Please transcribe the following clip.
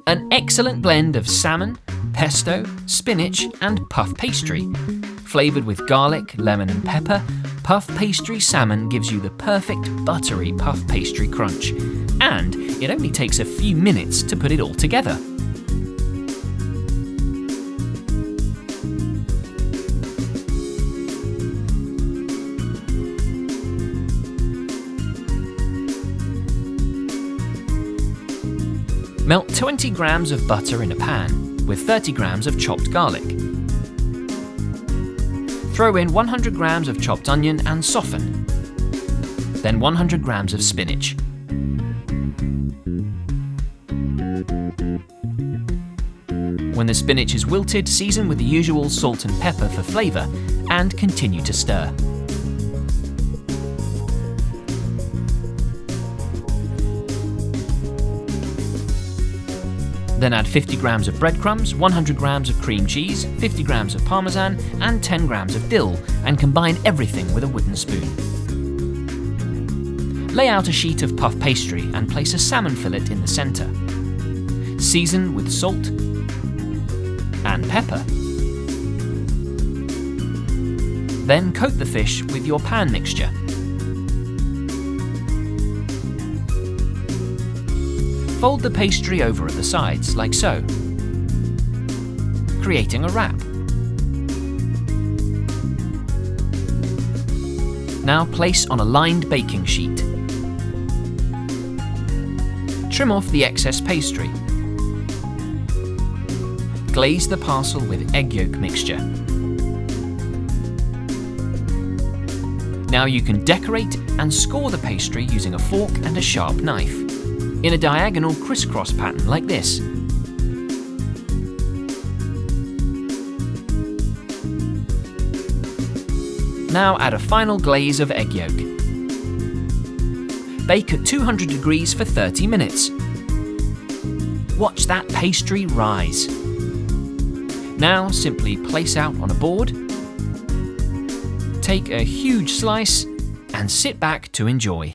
An excellent blend of salmon, pesto, spinach and puff pastry. Flavoured with garlic, lemon and pepper, Puff Pastry Salmon gives you the perfect buttery puff pastry crunch. And it only takes a few minutes to put it all together. Melt 20 grams of butter in a pan with 30 grams of chopped garlic. Throw in 100 grams of chopped onion and soften. Then 100 grams of spinach. When the spinach is wilted, season with the usual salt and pepper for flavour and continue to stir. Then add 50 grams of breadcrumbs, 100 grams of cream cheese, 50 grams of parmesan and 10 grams of dill and combine everything with a wooden spoon. Lay out a sheet of puff pastry and place a salmon fillet in the centre. Season with salt and pepper. Then coat the fish with your pan mixture. Fold the pastry over at the sides, like so, creating a wrap. Now place on a lined baking sheet. Trim off the excess pastry. Glaze the parcel with egg yolk mixture. Now you can decorate and score the pastry using a fork and a sharp knife, in a diagonal crisscross pattern like this. Now add a final glaze of egg yolk. Bake at 200 degrees for 30 minutes. Watch that pastry rise. Now simply place out on a board, take a huge slice and sit back to enjoy.